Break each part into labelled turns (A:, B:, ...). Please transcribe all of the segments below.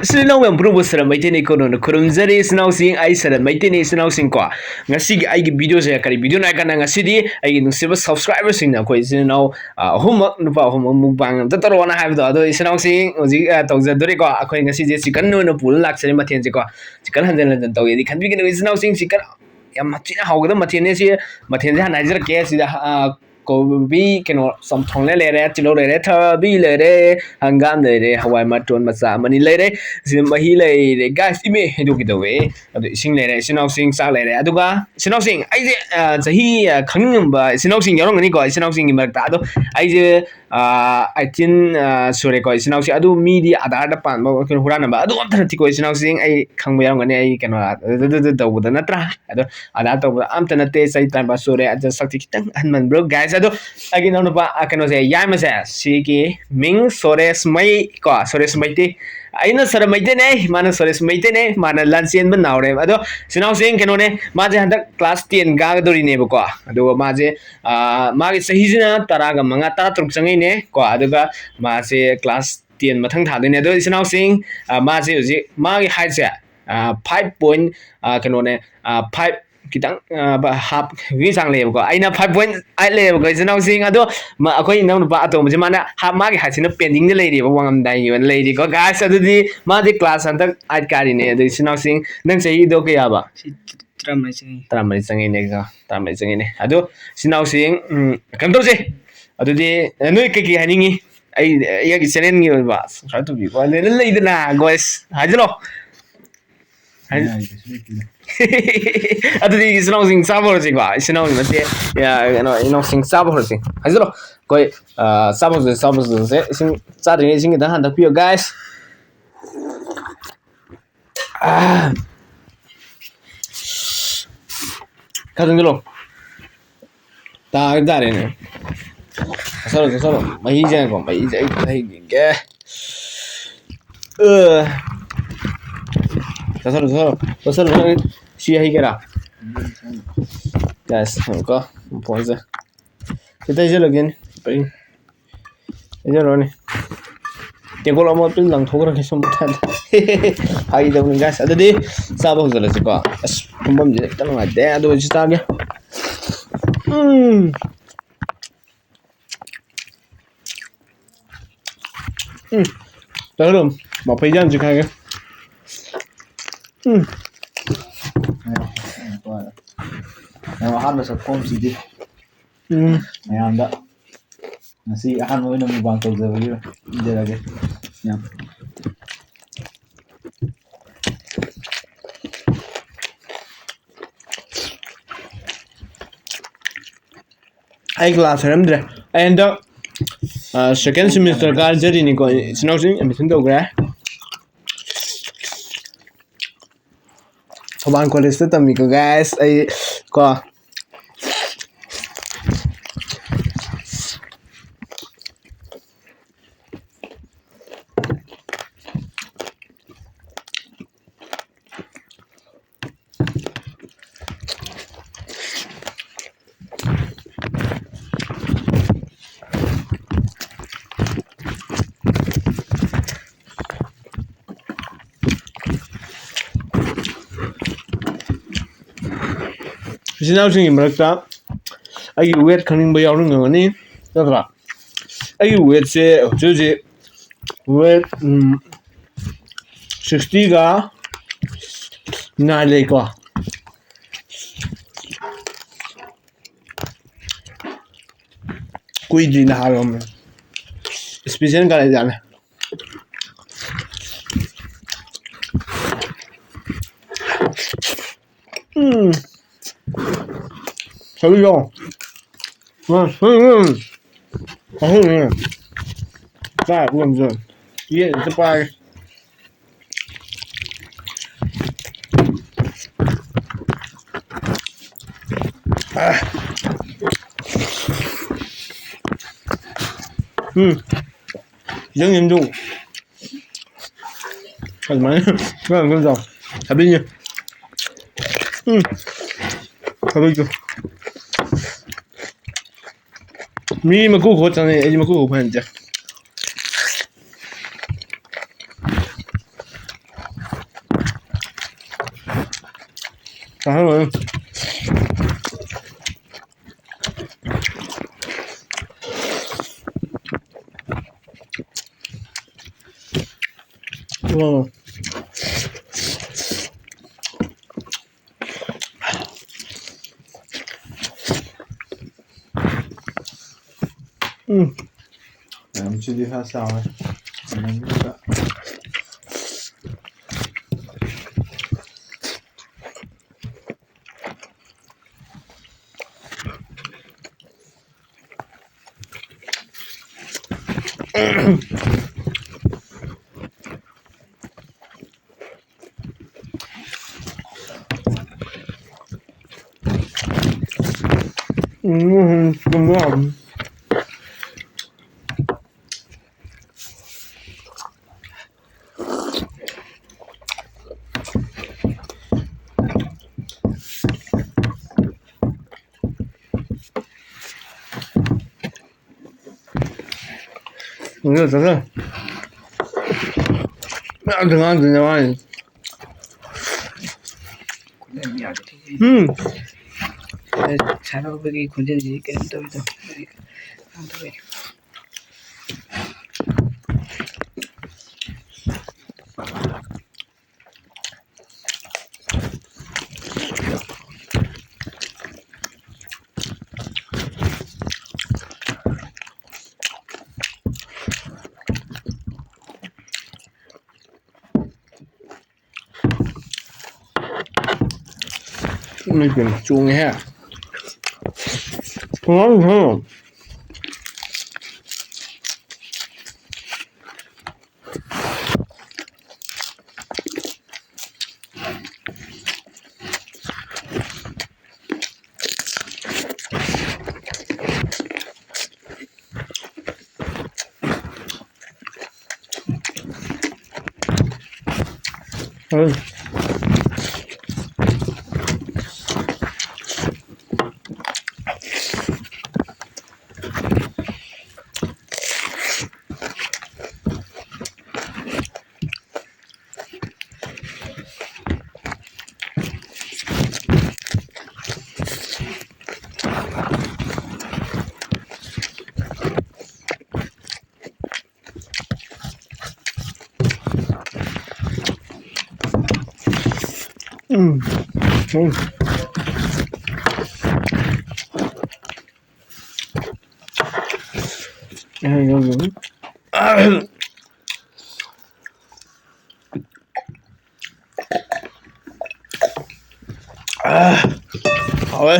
A: Sinau yang bro Sarat meitei ni kono kurum jari sinau sing ai Sarat meitei ni sinau sing ko ngasi ai gi video saya kari video na kana ngasi di ai nu subscriber sing na koi sinau homework nupa homework mukbang ta taro na hai do sinau sing oji tawja dori ko akoi ngasi je chicken no pul lak sari mathen je ko chicken hanjan hanjan tawi di khanbi gi sinau sing chicken yam machina hawgada mathen ne si mathen je hanai ke si Kobe keno somethong le tilo le thabi le hangam le hawai matron macha mani le mahi le guys ime hedu kidawe adu sing le sinau sing sa le aduga sinau sing ai je chahi khanging ba sinau sing yorong ni ko sinau sing gi marta adu ai je I tin sore ko sinau sing adu media adar da pan ba keno hura na ba adu amta ti ko sinau sing ai khangba yorong ni ai keno da da natra adu ada to amta na te sai time ba sore aja sakti kitang hanman bro guys ado agi no pa kano se yai ma se si ki ming sores mai ko sores mai te aina sar mai te ne mana sores mai te ne mana lanchen ban naure ado sinau sing kano ne ma je handak class 10 ga dori ne ko ado ma je ma gi sahi jina tara ga manga tara truk changai ne ko ado ga ma se class 10 mathang tha de ne ado sinau sing ma je ji ma gi height se 5 point kano ne 5 kitang half wi sang le ko aina 5.8 le ko sinau sing ado ma akoi nang ba ato ma mana half ma gi hasina pending ne le ri ba wangam dai yon le ri ko guys adu di ma di class antak ai kari ne adu sinau sing nang sei do ke ya ba tramai changi ne ga tramai changi ne ado sinau sing kam to se adu di noi ke ki haningi ai ya gi channel ngi ba sa to bi ko le le idana guys hajlo Aduh sinau sing sabor sih gua sinau nanti ya no sing sabor sih aja loh koi sabor sih sing saat ini sing kita hendak pio guys kadang dulu tak ada ini solo mahi jangan kok mahi jangan solo siya hikera guys ko pause kita aja lagi nih aja lo nih tiang kalau mau tuh lang thogra ke somtan hai da guys ada di sabang zala sih ko as kumbam je tan ma de ado ji ta ge Dalam mau pejan juga ya
B: Nah, akan masuk khuhwsid. Nah, anda nasi akan mau minum mukbang tu jadi dia lagi. Ya.
A: Ai kelas haram deh. And second semester ka jadi ni ko sinau sing admission do gra. Soban college tu tami ko guys ai ko sinau sing marakta ai weight khaning ba yaw ngani tara ai weight se je weight 60 ga na le ko कोई जी ना हाल में special का जाना सही हो क्या ये तो पाए rất nghiêm trọng thoải mái rất là nghiêm trọng thả bên nhỉ thả bên chưa mi mà cô khó chẳng này em mà cô khó phải chưa 잠깐만.
B: Chili hơi sao ấy. Mình biết đó.
A: ngon. 이거 저거 등한
C: 잘하고보기 군대지 게임도 안돼
A: 이게 중해. ngon. 여기. rồi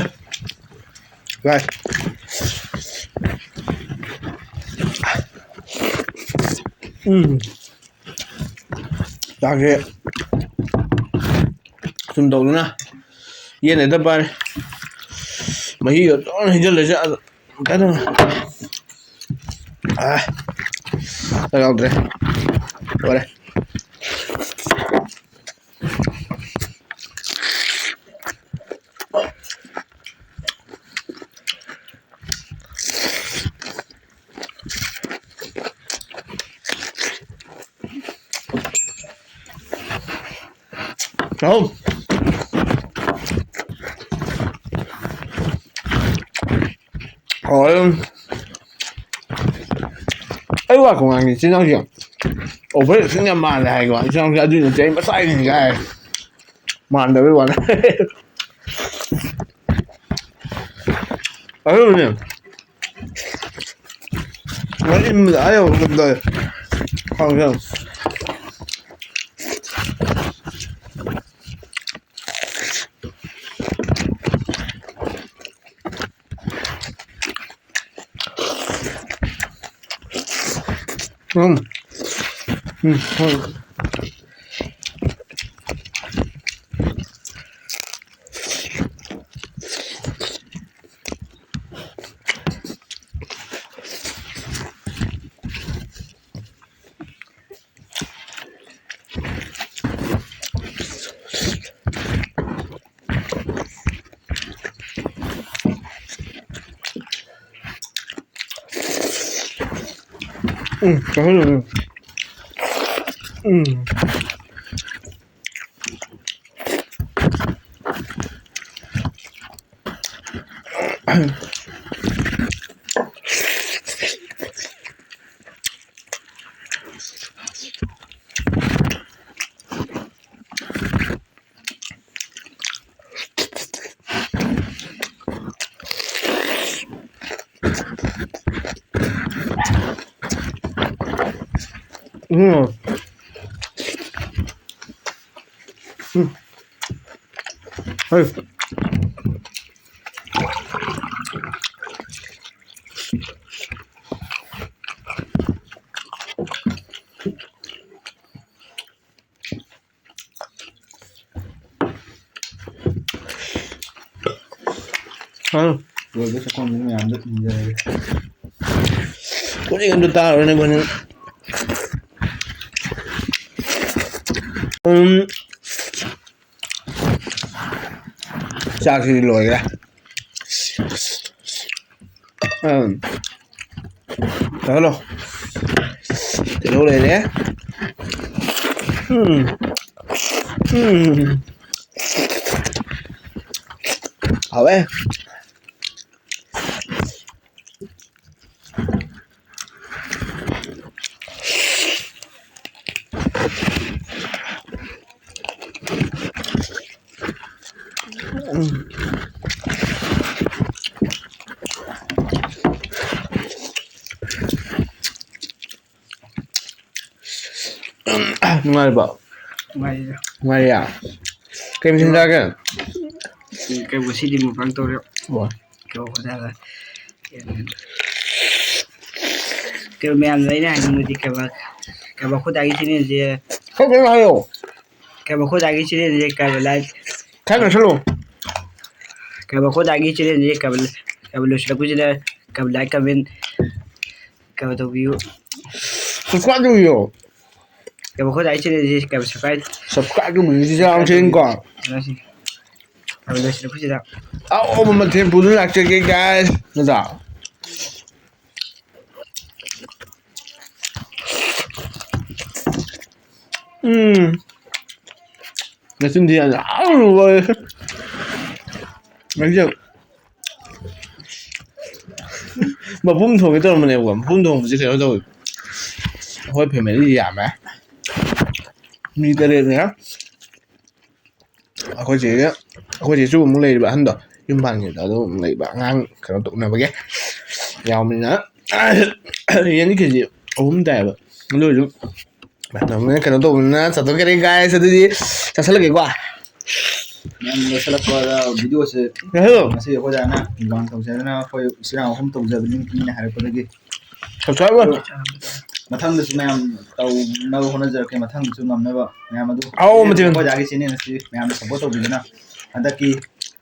A: rồi Dake 좀 더 누나 얘네 다 봐. 뭐 이거 또 이제 레자 가는 잘 그래 그래 không rồi ấy qua công an thì xin nói chuyện ủa với sinh nhật màn này gọi xong ra đi chơi bắt say này cái màn được với bạn ấy luôn nhỉ nói im đã rồi gần đời không không thôi có rồi Hey.
B: Rồi cái con mình làm được rồi.
A: Có gì ăn được ta rồi này còn sao thì lồi ra đó rồi thì đâu này đấy hảo ấy ngoài bảo ngoài à kem xin ra kìa
C: cái bữa xí đi một vang tôi rồi
A: ủa
C: cái bữa ra là cái mẹ ăn lấy này nhưng mà thì cái bữa khô đại cái này gì
A: không có ai đâu
C: cái bữa khô đại cái này gì cái bữa lại
A: khác là sao luôn
C: cái bữa khô đại cái này gì cái bữa lúc đó cái gì đó cái bữa lại comment cái bữa tôi view
A: subscribe cho mình
C: cái bữa khô đại cái này gì cái bữa
A: subscribe cho mình đi ra trên quả
C: cái bữa lúc đó cái gì đó
A: mà thêm phụ nữ lạc chơi cái guys nó sao 나 진짜 아우 왜 알죠? mà bún thùng cái tôi mình này bún thùng chỉ theo tôi hơi phải mấy gì giảm á như thế này nhá aku chỉ chú muốn lấy bạn đó nhưng bạn thì đó lấy bạn ngang cái nó tụng nào vậy giàu mình á những cái gì ốm đẹp rồi luôn bạn nó cái nó tụng nó sao tôi cái này guys sao đi sao sao cái quả
B: Em sẽ là qua video sẽ
A: hiểu
B: sẽ có ra na vàng tàu sẽ na khơi sẽ nào không tàu giờ bên kia này hay có cái
A: subscribe luôn
B: mathang da sumam tàu nâu hona giờ cái mathang su ngam na ba ngam adu
A: mà thì
B: có giá cái xin này là ngam support tàu bên na anda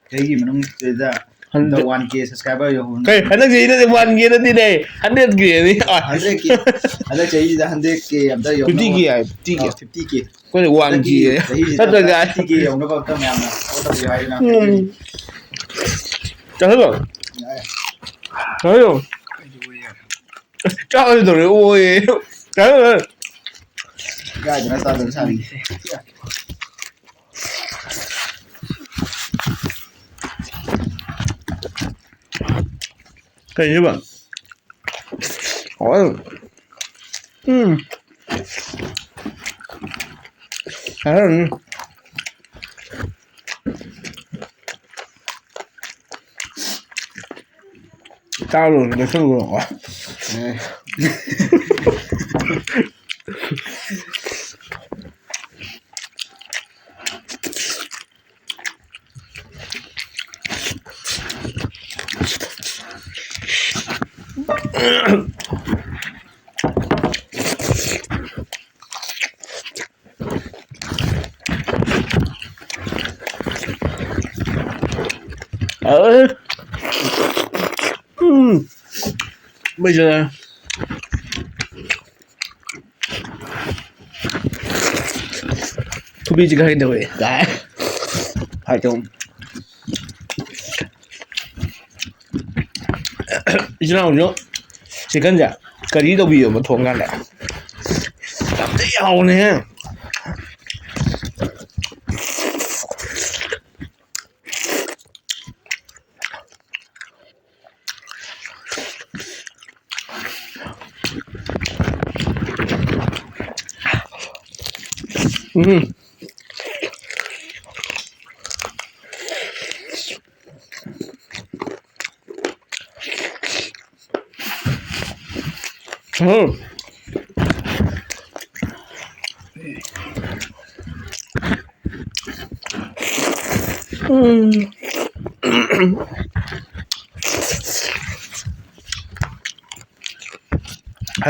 B: cái gì mà nó ra
A: Hắn-
B: tàu 1k subscriber yo
A: cái anh nói gì đó thì quan kia đó đi đây anh biết gì đi
B: 100k anda chơi ra 100k am da yo
A: 50k à 50k
B: 50k
A: có thể quan kia tất cả cái
B: 50k yo nó có tao ngam na có tao gì hay na
A: cho hết rồi cho hết rồi cho hết rồi ôi cho hết rồi
B: cái gì nó sao được sao đi
A: cái gì vậy hỏi rồi tao luôn để không rồi bây giờ thu bi chỉ cái đời đấy hai chồng 이제 나오죠? 지금 이제 거리도 비요 뭐 통간래 깜짝이야 I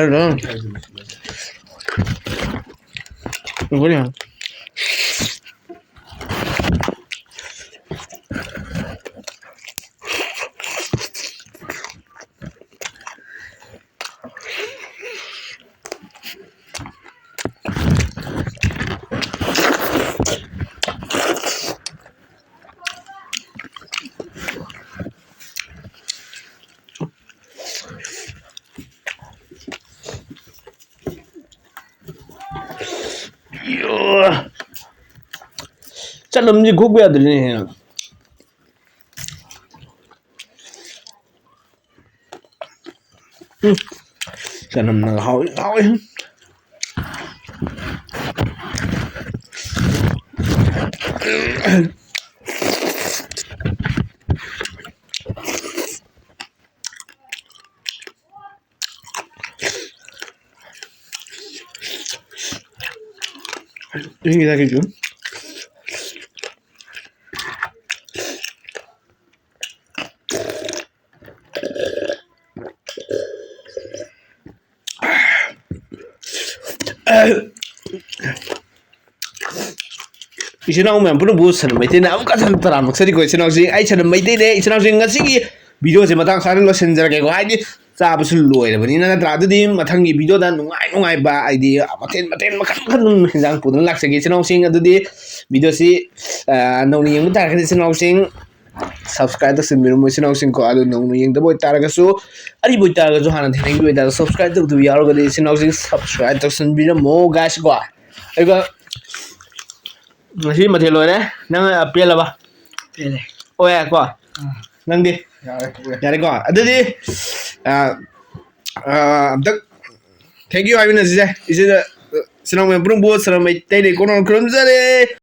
A: don't know. 뭐냐? 잘라면 이제 고구야 들리네. 잘라면 하위. 이게 다 되죠? 이신하오면 부르 무슨 메이테는 아무것도 안 따라 목소리고 이신하오지 아이처럼 메이테네 이신하오지 ngasi기 비디오제 마당 사는 거 신자게고 하이디 짜부술 로이러버니나 나드디 마탕기 비디오다 누가이 바 아이디 마텐 마칸 hinjang pudun laksagi isinhaosing adudi bidiyosi nongni yengbu taragadi isinhaosing subscribe tausinbiru isinhaosing ko adu nongni yengdaba oitaragasu aribo oitaragasu hana thenengbi oitara subscribe taudu yarogadi isinhaosing subscribe tausinbiramo guys ko aiga ngasi mathel loire nang pelaba
C: pele
A: oya ko nangdi yare ko adudi amtak thank you I mean is sinong me brung bo saram meitei ko non krum zare